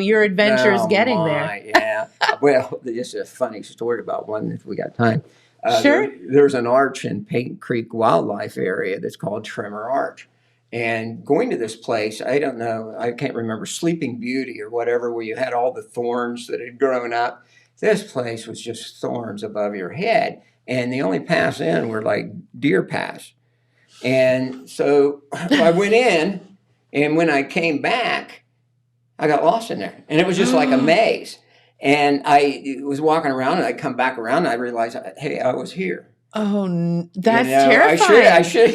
your adventures getting there. Yeah. Well, just a funny story about one if we got time. Sure. There's an arch in Peyton Creek Wildlife Area that's called Trimmer Arch. And going to this place, I don't know, I can't remember, Sleeping Beauty or whatever, where you had all the thorns that had grown up. This place was just thorns above your head. And the only paths in were like deer paths. And so I went in, and when I came back, I got lost in there. And it was just like a maze. And I was walking around, and I come back around, and I realized, hey, I was here. Oh, that's terrifying.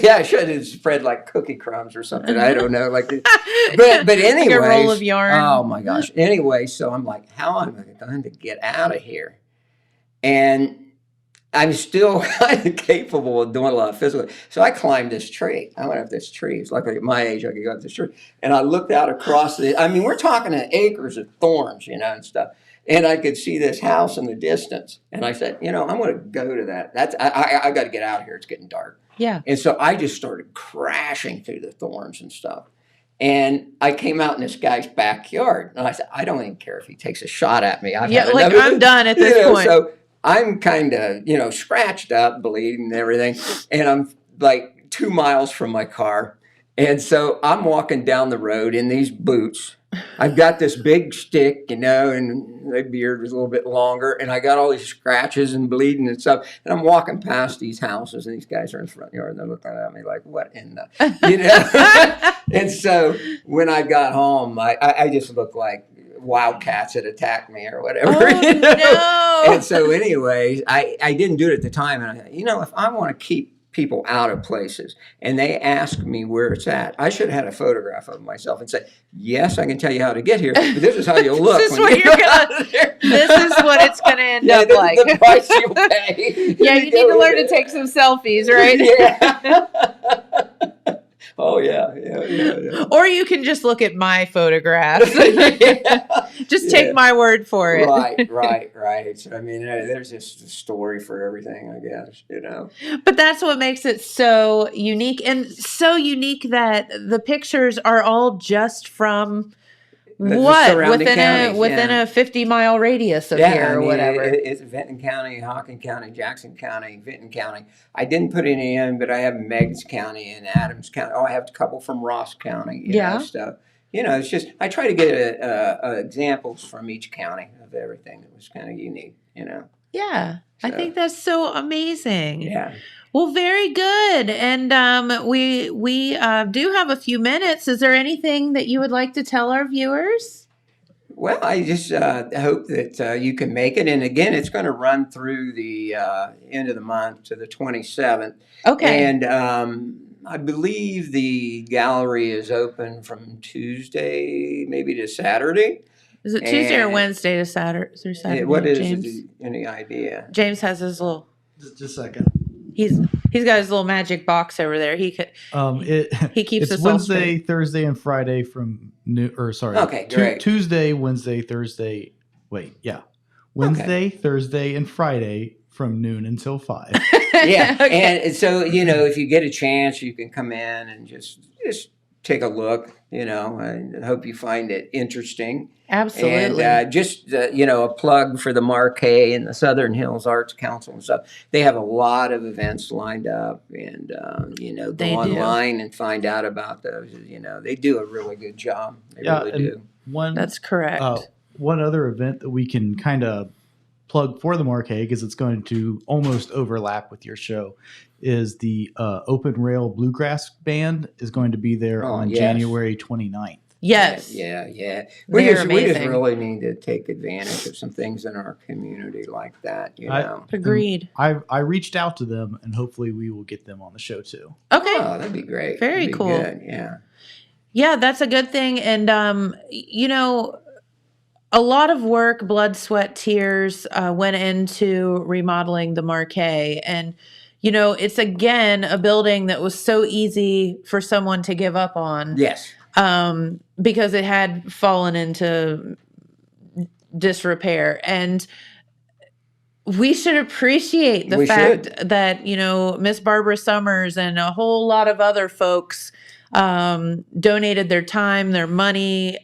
I should have spread like cookie crumbs or something. I don't know, but anyway, like a roll of yarn. Oh my gosh! Anyway, so I'm like, how am I going to get out of here? And I'm still kind of capable of doing a lot of physical. So I climbed this tree. I went up this tree. It's luckily at my age I could go up this tree, and I looked out across we're talking acres of thorns, and stuff. And I could see this house in the distance. And I said, I'm going to go to that. I got to get out of here. It's getting dark. Yeah. And so I just started crashing through the thorns and stuff. And I came out in this guy's backyard. And I said, I don't even care if he takes a shot at me. I'm done at this point. So I'm kind of, scratched up, bleeding and everything. And I'm like 2 miles from my car. And so I'm walking down the road in these boots. I've got this big stick, and my beard was a little bit longer, and I got all these scratches and bleeding and stuff. And I'm walking past these houses, and these guys are in the front yard, and they're looking at me like, what in the, And so when I got home, I just looked like wildcats had attacked me or whatever. Oh, no. And so anyways, I didn't do it at the time. And I thought, if I want to keep people out of places and they ask me where it's at, I should have had a photograph of myself and say, yes, I can tell you how to get here, but this is how you'll look. This is what this is what it's gonna end up like. The price you'll pay. Yeah, you need to learn to take some selfies, right? Yeah. Oh yeah. Or you can just look at my photographs. Just take my word for it. Right. So, there's just a story for everything, I guess, But that's what makes it so unique, and so unique that the pictures are all just from within a 50-mile radius of here or whatever. It's Vinton County, Hockin County, Jackson County, Vinton County. I didn't put any in, but I have Meigs County and Adams County. Oh, I have a couple from Ross County. Stuff. It's just I try to get examples from each county of everything that was kind of unique. Yeah, so. I think that's so amazing. Yeah. Well, very good. And we do have a few minutes. Is there anything that you would like to tell our viewers? Well, I just hope that you can make it. And again, it's going to run through the end of the month to the 27th. Okay. And I believe the gallery is open from Tuesday maybe to Saturday. Is it Tuesday or Wednesday to Saturday? What is James? it? Any idea? James has his little... Just a second. He's got his little magic box over there. He keeps it's us Wednesday, all straight. Thursday, and Friday from noon. Or sorry, okay, great. Tuesday, Wednesday, Thursday. Wednesday, Thursday, and Friday from noon until 5. Yeah, Okay. And so if you get a chance, you can come in and just take a look. I hope you find it interesting. Absolutely. And a plug for the Markay and the Southern Hills Arts Council and stuff. They have a lot of events lined up, and go online and find out about those. They do a really good job. They really do. That's correct. One other event that we can kind of plug for the Markay, because it's going to almost overlap with your show, is the Open Rail Bluegrass Band is going to be there on January 29th. Yes. Yeah. We just really need to take advantage of some things in our community like that, Agreed. I reached out to them, and hopefully we will get them on the show too. Okay. Oh, that'd be great. Very cool. Good. Yeah. Yeah, that's a good thing. And, a lot of work, blood, sweat, tears went into remodeling the Markay. And, it's again a building that was so easy for someone to give up on. Yes. Because it had fallen into disrepair. And we should appreciate the fact that, Miss Barbara Summers and a whole lot of other folks donated their time, their money,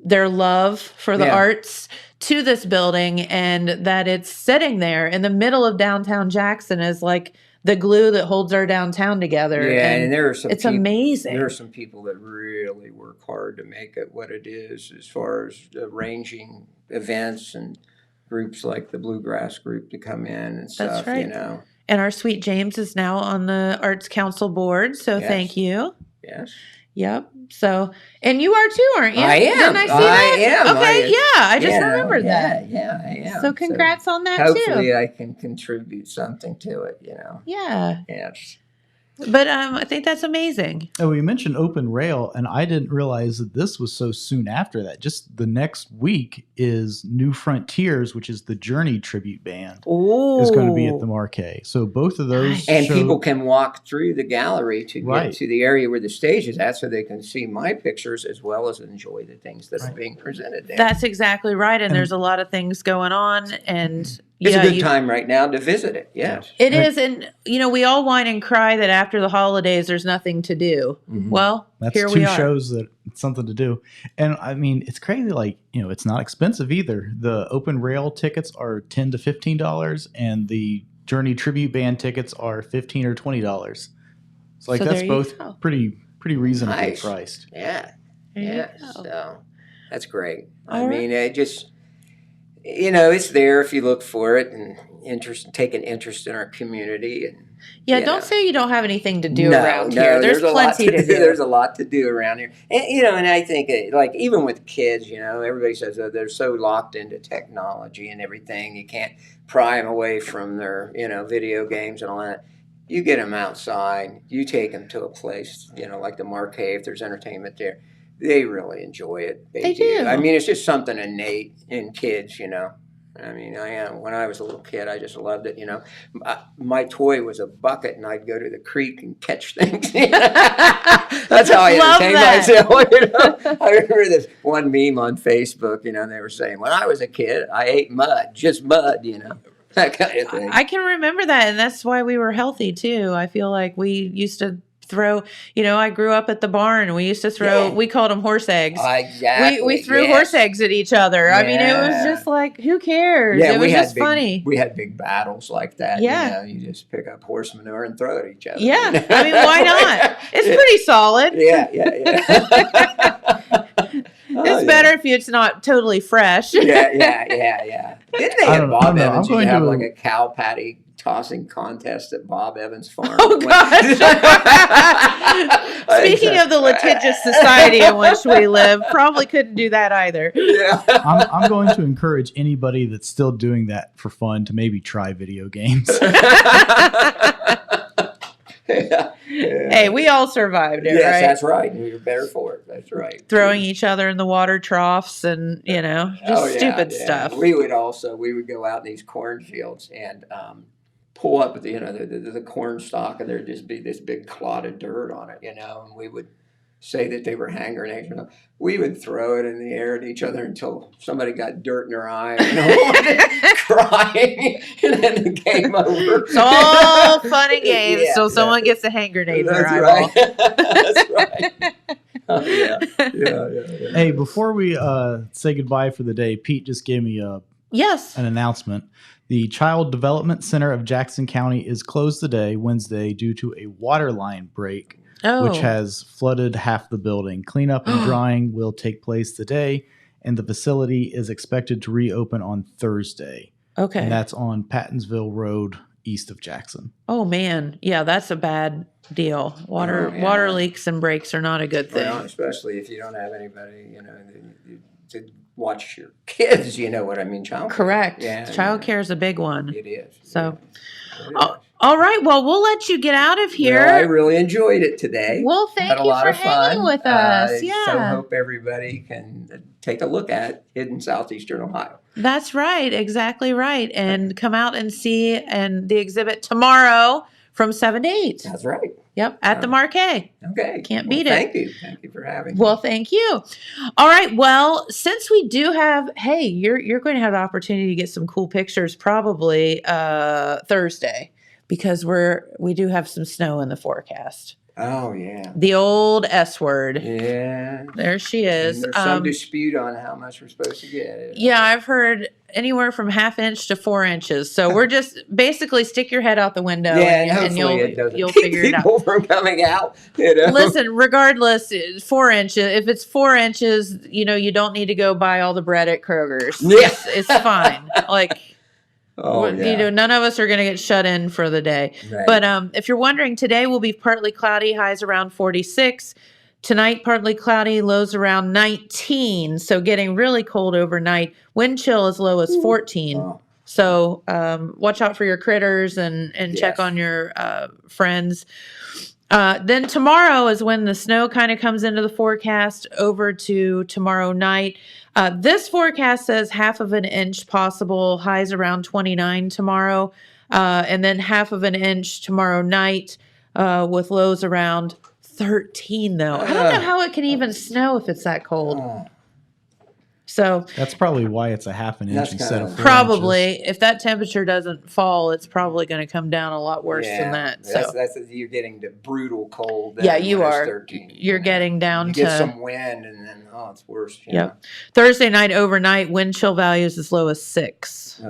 their love for the arts to this building, and that it's sitting there in the middle of downtown Jackson is like the glue that holds our downtown together. Yeah, and there are some it's amazing. There are some people that really work hard to make it what it is as far as arranging events and groups like the Bluegrass group to come in and stuff. That's right. And our sweet James is now on the Arts Council board, so thank you. Yes. Yep. So, and you are too, aren't you? I am. Didn't I see that? Am. Okay. I just remembered that. Yeah, I am. So congrats on that hopefully I can contribute something to it, Yeah. Yes. But I think that's amazing. Oh, we mentioned open rail, and I didn't realize that this was so soon after that. Just the next week is New Frontiers, which is the Journey tribute band, is going to be at the Markay. So both of those, and people can walk through the gallery to get to the area where the stage is at, so they can see my pictures as well as enjoy the things that are being presented there. That's exactly right, and there's a lot of things going on, and it's a good time right now to visit it. Yes, it is. And we all whine and cry that after the holidays there's nothing to do. Well, that's here two we are. shows that it's something to do. And I mean, it's crazy. Like, it's not expensive either. The open rail tickets are $10 to $15, and the Journey tribute band tickets are $15 or $20. So like, that's both pretty reasonably priced. Yeah. So that's great. All mean, it just, it's there if you look for it and take an interest in our community. And don't say you don't have anything to do around here. There's plenty to do. There's a lot to do around here. And, and I think, like, even with kids, everybody says they're so locked into technology and everything. You can't pry them away from their, video games and all that. You get them outside. You take them to a place, like the Markay, if there's entertainment there. They really enjoy it. They do. I mean, it's just something innate in kids, I mean, when I was a little kid, I just loved it, My toy was a bucket, and I'd go to the creek and catch things. That's how I entertained myself. I remember this one meme on Facebook, they were saying, when I was a kid, I ate mud, just mud, that kind of thing. I can remember that, and that's why we were healthy, too. I feel like we used to throw, I grew up at the barn, and we used to throw, we called them horse eggs. Exactly. We threw horse eggs at each other. I mean, it was just like, who cares? It was just funny. We had big battles like that. You just pick up horse manure and throw it at each other. Yeah. I mean, why not? It's pretty solid. Yeah. It's better if it's not totally fresh. Yeah. Didn't they have Bob Evans used to have like a cow patty tossing contest at Bob Evans' farm? Oh, gosh. Speaking of the litigious society in which we live, probably couldn't do that either. Yeah. I'm going to encourage anybody that's still doing that for fun to maybe try video games. Hey, we all survived it, right? Yes, that's right. And you're better for it. That's right. Throwing each other in the water troughs and, stupid stuff. We would go out in these cornfields and pull up the corn stalk, and there'd just be this big clod of dirt on it, and we would say that they were hand grenades. We would throw it in the air at each other until somebody got dirt in their eye, crying, and then the game over. It's all fun and games till someone gets a hand grenade in their eyeball. That's right. Oh, yeah. Hey, before we say goodbye for the day, Pete just gave me an announcement. The Child Development Center of Jackson County is closed today, Wednesday, due to a water line break, which has flooded half the building. Cleanup and drying will take place today, and the facility is expected to reopen on Thursday. Okay. And that's on Pattonsville Road, east of Jackson. Oh, man. Yeah, that's a bad deal. Water leaks and breaks are not a good thing. Well, especially if you don't have anybody, to watch your kids, you know what I mean? Child care. Correct. Yeah, Child care is a big one. It is. So, All right. Well, we'll let you get out of here. Well, I really enjoyed it today. Well, thank Had a you lot for of fun. hanging with us. So Yeah. hope everybody can take a look at it in Southeastern Ohio. That's right. Exactly right. And come out and see the exhibit tomorrow from 7 to 8. That's right. Yep. At the Markay. Okay. Can't beat it. Thank you. Thank you for having me. Well, thank you. All right. Well, since we do have, hey, you're going to have the opportunity to get some cool pictures probably Thursday because we do have some snow in the forecast. Oh, yeah. The old S word. Yeah. There she is. And there's some dispute on how much we're supposed to get. Yeah, I've heard anywhere from 1/2 inch to 4 inches. So we're just basically stick your head out the window and you'll figure it out. People from coming out. Listen, regardless, 4 inches. If it's 4 inches, you don't need to go buy all the bread at Kroger's. Yeah. It's fine. Like, yeah. none of us are going to get shut in for the day. Right. But if you're wondering, today will be partly cloudy, highs around 46. Tonight, partly cloudy, lows around 19. So getting really cold overnight. Wind chill as low as 14. Oh. So watch out for your critters and check Yes. on your friends. Then tomorrow is when the snow kind of comes into the forecast over to tomorrow night. This forecast says 1/2 inch possible, highs around 29 tomorrow, and then 1/2 inch tomorrow night with lows around 13, though. I don't know how it can even snow if it's that cold. So That's probably why it's a 1/2 inch That's instead of kinda- 4 probably, inches. if that temperature doesn't fall, it's probably going to come down a lot worse than that. So That's you're getting the brutal cold. yeah, you when it's are. 13, You're getting down you to get some wind, and then it's worse. Yep. Thursday night overnight, wind chill values as low as 6.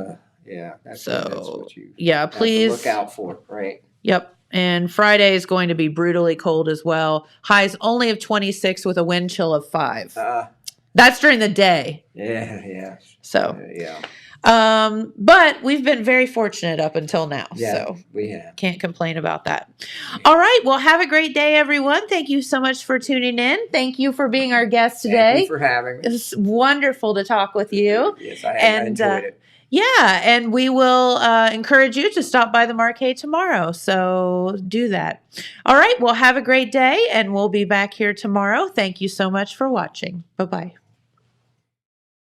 Yeah. That's So, what you yeah, have to please look out for. Right. Yep. And Friday is going to be brutally cold as well. Highs only of 26 with a wind chill of 5. That's during the day. Yeah. So, Yeah. but we've been very fortunate up until now. Yeah. So We have. can't complain about that. All right. Well, have a great day, everyone. Thank you so much for tuning in. Thank you for being our guest today. Thank you for having me. It's wonderful to talk with you. Yes, I And, enjoyed it. Yeah, and we will encourage you to stop by the Markay tomorrow. So do that. All right. Well, have a great day, and we'll be back here tomorrow. Thank you so much for watching. Bye-bye.